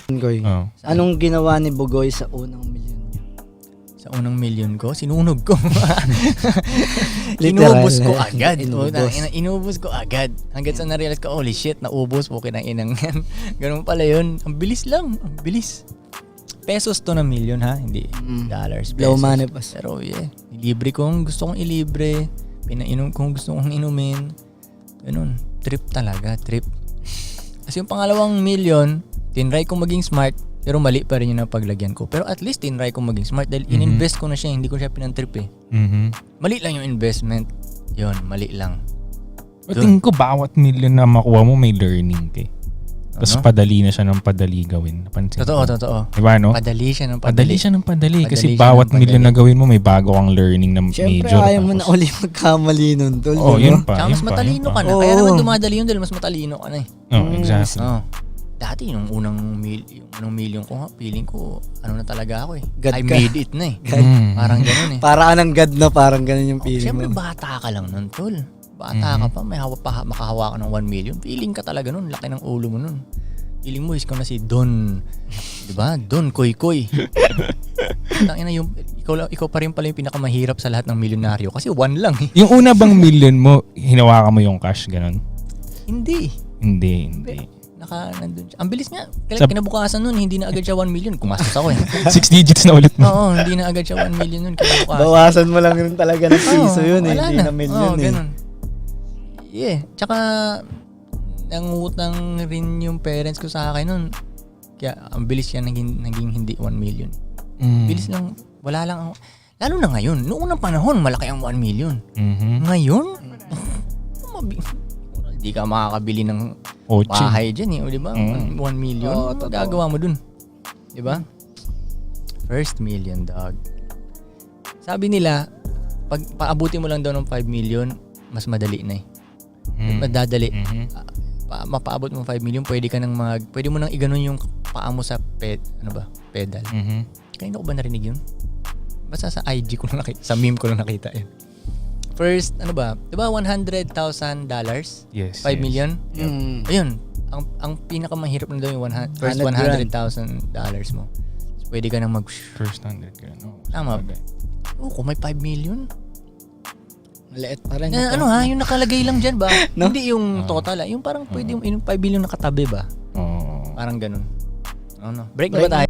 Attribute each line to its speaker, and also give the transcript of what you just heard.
Speaker 1: Koy.
Speaker 2: Oh.
Speaker 1: Anong ginawa ni Bugoy sa unang milyon niya?
Speaker 3: Sa unang milyon ko, sinunog ko.
Speaker 1: Literal,
Speaker 3: Inubos ko agad.
Speaker 1: inubos.
Speaker 3: Inubos ko agad. Hanggang sa na-realize ko, holy shit, naubos po kinang-inang yan. Ganun pala yun. Ang bilis lang. Ang bilis. Pesos to na milyon ha, hindi dollars, pesos.
Speaker 1: Blow money pa.
Speaker 3: Pero yeah, libre kung gusto kong ilibre. Pinainom kung gusto kong inumin. Ganun. Trip talaga, trip. Kasi yung pangalawang milyon, tinry kong maging smart, pero mali pa rin yung napaglagyan ko. Pero at least tinry kong maging smart dahil ininvest ko na siya, hindi ko siya pinantrip eh. Mali lang yung investment. Yun, mali lang.
Speaker 2: Tingin ko bawat million na makuha mo may learning kay. Tapos padali na siya ng padali gawin. Napansin ko.
Speaker 3: Totoo.
Speaker 2: Diba no?
Speaker 3: Padali siya ng
Speaker 2: Padali siya ng padali. Kasi
Speaker 3: Padali siya
Speaker 2: bawat
Speaker 3: ng padali.
Speaker 2: million na gawin mo may bago kang learning na
Speaker 1: Siyempre,
Speaker 2: major.
Speaker 1: ayaw mo na uli magkamali nun, tol.
Speaker 2: Oo,
Speaker 1: di ba?
Speaker 2: yun pa.
Speaker 3: Tsaka mas matalino ka na.
Speaker 1: Oo.
Speaker 3: Kaya naman dumadali yun dahil mas matalino ka na eh.
Speaker 2: Oh, exactly.
Speaker 3: Oh. Dati yung unang million ko nga, feeling ko, ano na talaga ako eh.
Speaker 1: God
Speaker 3: I
Speaker 1: ka.
Speaker 3: made it na eh. Parang ganun eh.
Speaker 1: Para ka ng God na, parang ganun yung feeling
Speaker 3: Siyempre
Speaker 1: mo.
Speaker 3: bata ka lang nun, tol. Bata ka pa, may makahawa ka ng 1 million. Feeling ka talaga nun, laki ng ulo mo nun. Feeling mo, ikaw na si Don. Diba? Don Koy Koy. Tangina yung, ikaw pa rin pala yung pinakamahirap sa lahat ng milyonaryo. Kasi 1 lang eh.
Speaker 2: Yung una bang million mo, hinawakan mo yung cash, ganun?
Speaker 3: Hindi.
Speaker 2: Hindi.
Speaker 3: Nandun siya. Ang bilis nga.
Speaker 2: Sa-
Speaker 3: Kinabukasan nun, hindi na agad siya 1 million. Kumastos ako eh.
Speaker 2: 6 digits na ulit mo.
Speaker 3: Oo, hindi na agad siya 1 million nun. Kinabukasan.
Speaker 1: Bawasan mo lang yun talaga ng piso yun eh.
Speaker 3: Wala
Speaker 1: Hindi na million eh.
Speaker 3: ganun. Yeah. Tsaka, nangutang rin yung parents ko sa akin nun. Kaya, ang bilis yan naging hindi 1 million. Bilis lang. Wala lang ako. Lalo na ngayon. Noong unang panahon, malaki ang 1 million. Ngayon, hindi ka makakabili ng bahay dyan eh. O diba? 1 million.
Speaker 1: Oo,
Speaker 3: Ano
Speaker 1: totoo.
Speaker 3: gagawa mo dun? Diba? First million, dog. Sabi nila, pag paabuti mo lang daw ng 5 million, mas madali na eh. Madadali. Mapaabot mo 5 million, pwede mo nang iganon yung paa mo sa pedal. Kanina ko ba narinig yun? Basta sa IG ko lang nakita, sa meme ko lang nakita yun. First, diba $100,000?
Speaker 2: Yes.
Speaker 3: 5 million? Ayun, ang pinakamahirap na daw yung first $100,000 mo. So, pwede ka nang
Speaker 2: First 100 ka. No,
Speaker 3: Tama. Kung may 5 million.
Speaker 1: Maliit pa rin.
Speaker 3: Yung nakalagay lang dyan ba?
Speaker 1: No?
Speaker 3: Hindi yung total yung parang pwede yung 5 billion nakatabi ba?
Speaker 2: Oo.
Speaker 3: Parang ganun. Break na ba tayo?